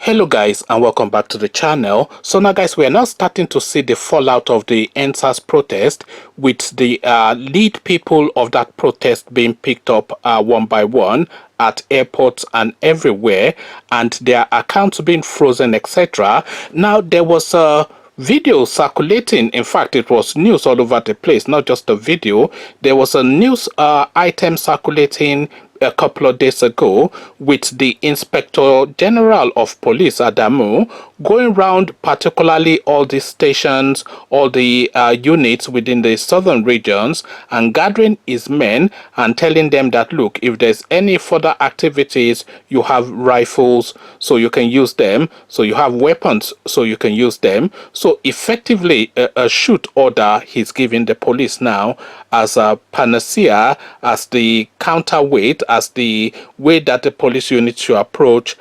Hello guys, and welcome back to the channel. So now guys, we are now starting to see the fallout of the NSAS protest, with the lead people of that protest being picked up one by one at airports and everywhere, and their accounts being frozen, etc. Now there was a video circulating. In fact, it was news all over the place, not just a video. There was a news item circulating a couple of days ago, with the Inspector General of Police, Adamu, going around particularly all the stations, all the units within the southern regions, and gathering his men and telling them that, look, if there's any further activities, you have rifles so you can use them, so you have weapons so you can use them. So effectively a shoot order he's giving the police now as a panacea, as the counterweight, as the way that the police unit should approach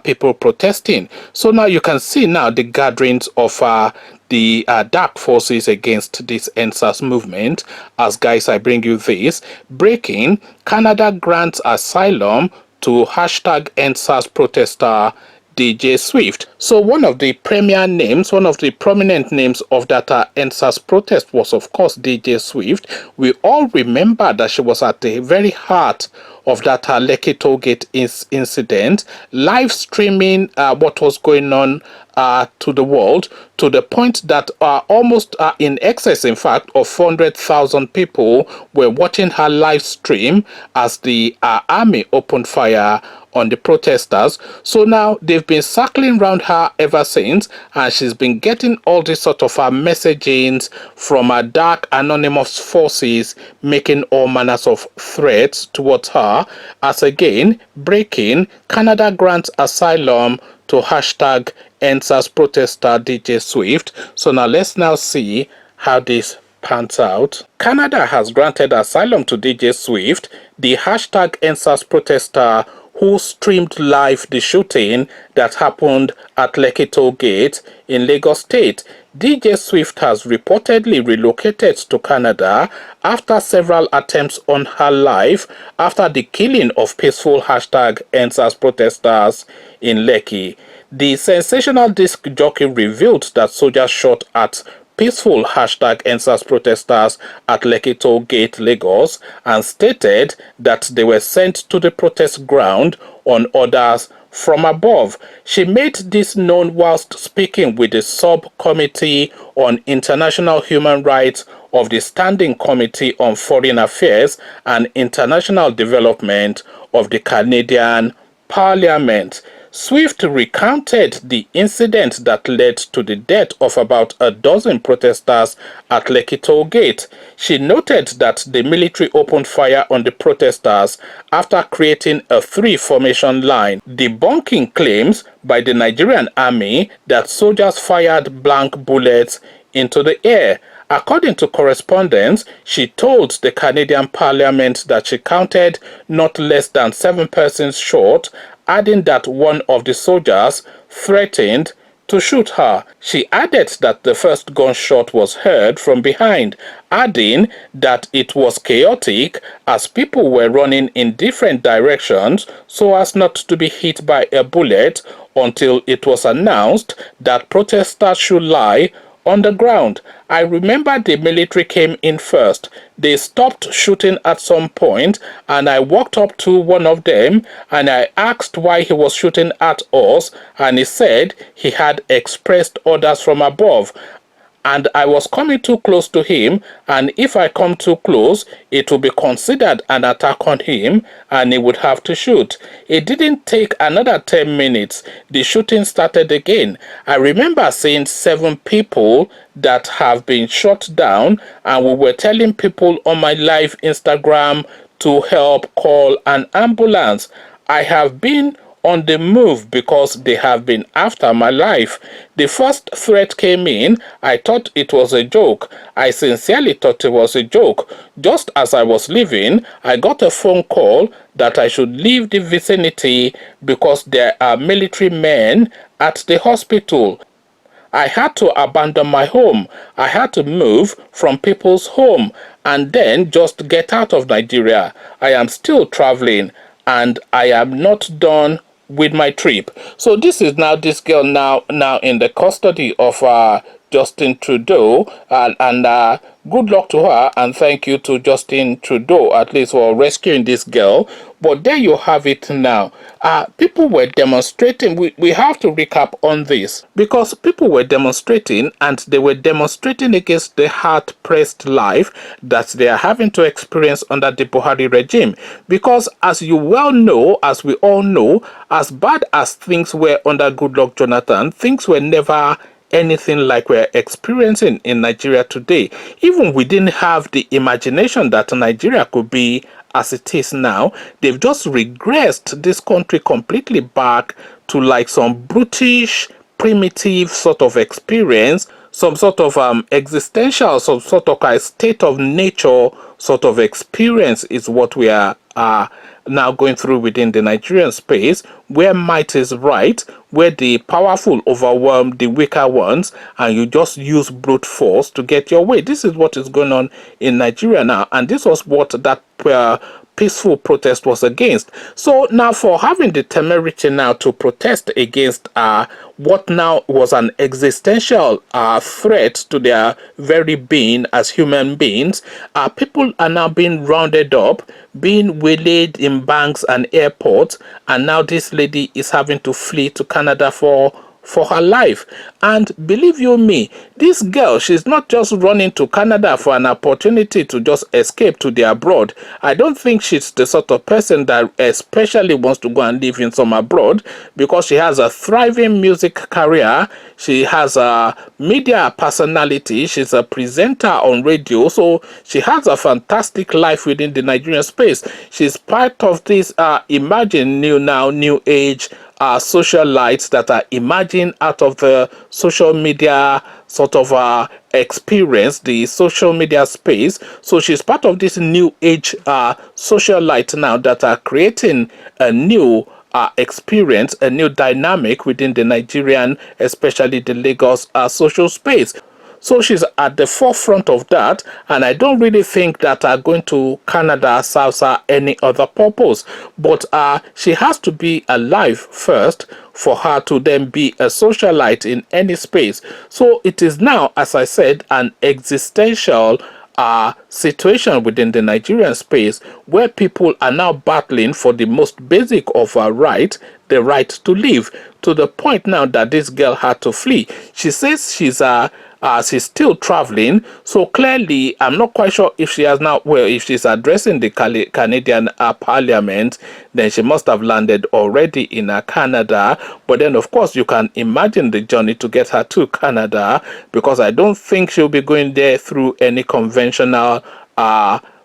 people protesting. So now you can see now the gatherings of the dark forces against this NSAS movement. As guys, I bring you this breaking: Canada grants asylum to hashtag NSAS protester DJ Swift. So one of the premier names, one of the prominent names of that NSAS protest was, of course, DJ Swift. We all remember that she was at the very heart of that Lekki Tollgate incident, live streaming what was going on to the world, to the point that almost in excess, in fact, of 400,000 people were watching her live stream as the army opened fire on the protesters. So now they've been circling around her ever since, and she's been getting all this sort of messaging from dark anonymous forces, making all manners of threats towards her. As again, breaking: Canada grants asylum to hashtag NSAS protester DJ Swift. So now let's now see how this pans out. Canada has granted asylum to DJ Swift, the hashtag NSAS protester who streamed live the shooting that happened at Lekki Tollgate in Lagos State. DJ Swift has reportedly relocated to Canada after several attempts on her life after the killing of peaceful hashtag NSAS protesters in Lekki. The sensational disc jockey revealed that soldiers shot at peaceful hashtag NSAS protesters at Lekki Tollgate, Lagos, and stated that they were sent to the protest ground on orders from above. She made this known whilst speaking with the subcommittee on international human rights of the Standing Committee on Foreign Affairs and International Development of the Canadian Parliament. Swift recounted the incident that led to the death of about a dozen protesters at Lekki Tollgate. She noted that the military opened fire on the protesters after creating a three-formation line, debunking claims by the Nigerian army that soldiers fired blank bullets into the air. According to correspondence, she told the Canadian Parliament that she counted not less than 7 persons short, adding that one of the soldiers threatened to shoot her. She added that the first gunshot was heard from behind, adding that it was chaotic as people were running in different directions so as not to be hit by a bullet, until it was announced that protesters should lie on the ground. I remember the military came in first. They stopped shooting at some point, and I walked up to one of them and I asked why he was shooting at us, and he said he had expressed orders from above, and I was coming too close to him, and if I come too close, it will be considered an attack on him, and he would have to shoot. It didn't take another 10 minutes. The shooting started again. I remember seeing 7 people that have been shot down, and we were telling people on my live Instagram to help call an ambulance. I have been on the move because they have been after my life. The first threat came in. I thought it was a joke. I sincerely thought it was a joke. Just as I was leaving, I got a phone call that I should leave the vicinity because there are military men at the hospital. I had to abandon my home. I had to move from people's home and then just get out of Nigeria. I am still traveling and I am not done with my trip. So this is now this girl now in the custody of Justin Trudeau, and good luck to her, and thank you to Justin Trudeau at least for rescuing this girl. But there you have it now. People were demonstrating. We have to recap on this because people were demonstrating, and they were demonstrating against the hard-pressed life that they are having to experience under the Buhari regime. Because as you well know, as we all know, as bad as things were under Goodluck Jonathan, things were never anything like we're experiencing in Nigeria today. Even we didn't have the imagination that Nigeria could be as it is now. They've just regressed this country completely back to like some brutish, primitive sort of experience, some sort of existential, some sort of a state of nature sort of experience is what we are now going through within the Nigerian space, where might is right, where the powerful overwhelm the weaker ones, and you just use brute force to get your way. This is what is going on in Nigeria now, and this was what that peaceful protest was against. So now, for having the temerity now to protest against what now was an existential threat to their very being as human beings, people are now being rounded up, being waylaid in banks and airports, and now this lady is having to flee to Canada for her life. And believe you me, this girl, she's not just running to Canada for an opportunity to just escape to the abroad. I don't think she's the sort of person that especially wants to go and live in some abroad, because she has a thriving music career, she has a media personality, she's a presenter on radio, so she has a fantastic life within the Nigerian space. She's part of this emerging new age socialites that are emerging out of the social media sort of experience, the social media space. So she's part of this new age socialite now that are creating a new experience, a new dynamic within the Nigerian, especially the Lagos social space. So she's at the forefront of that, and I don't really think that going to Canada serves her any other purpose. But she has to be alive first for her to then be a socialite in any space. So it is now, as I said, an existential situation within the Nigerian space where people are now battling for the most basic of our right, the right to live, to the point now that this girl had to flee. She says she's still traveling, so clearly I'm not quite sure if she has now, well, if she's addressing the Canadian Parliament, then she must have landed already in Canada. But then of course you can imagine the journey to get her to Canada, because I don't think she'll be going there through any conventional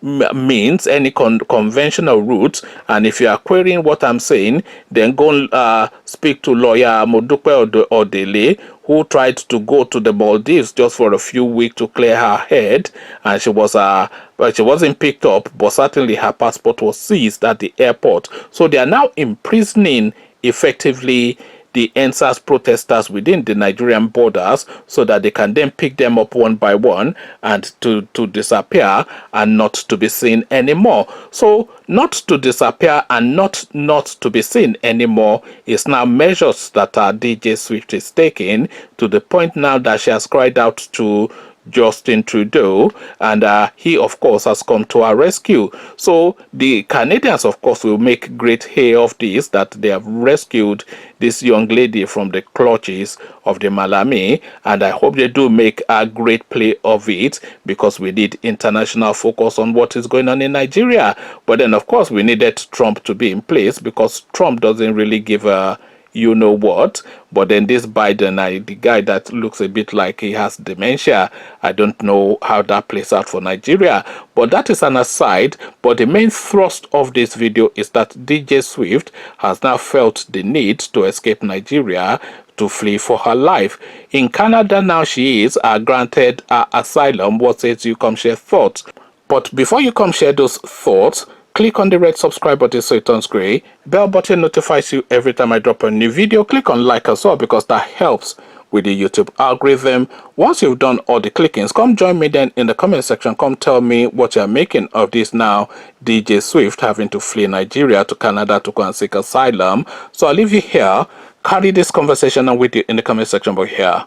means, any conventional route. And if you are querying what I'm saying, then go speak to lawyer Modupe Odele, who tried to go to the Maldives just for a few weeks to clear her head, and she was but she wasn't picked up, but certainly her passport was seized at the airport. So they are now imprisoning effectively the NSAS protesters within the Nigerian borders, so that they can then pick them up one by one and to disappear and not to be seen anymore. So not to disappear and not to be seen anymore is now measures that DJ Swift is taking, to the point now that she has cried out to Justin Trudeau, and he of course has come to our rescue. So the Canadians of course will make great hay of this, that they have rescued this young lady from the clutches of the MALLAM, and I hope they do make a great play of it, because we need international focus on what is going on in Nigeria. But then of course we needed Trump to be in place, because Trump doesn't really give a you know what. But then this Biden, the guy that looks a bit like he has dementia, I don't know how that plays out for Nigeria. But that is an aside. But the main thrust of this video is that DJ Swift has now felt the need to escape Nigeria, to flee for her life. In Canada now she is granted asylum. What says you? Come share thoughts. But before you come share those thoughts, click on the red subscribe button so it turns gray. Bell button notifies you every time I drop a new video. Click on like as well, because that helps with the YouTube algorithm. Once you've done all the clickings, come join me then in the comment section. Come tell me what you're making of this now. DJ Swift having to flee Nigeria to Canada to go and seek asylum. So I'll leave you here. Carry this conversation on with you in the comment section. But here,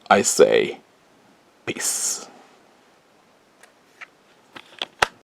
I say, peace.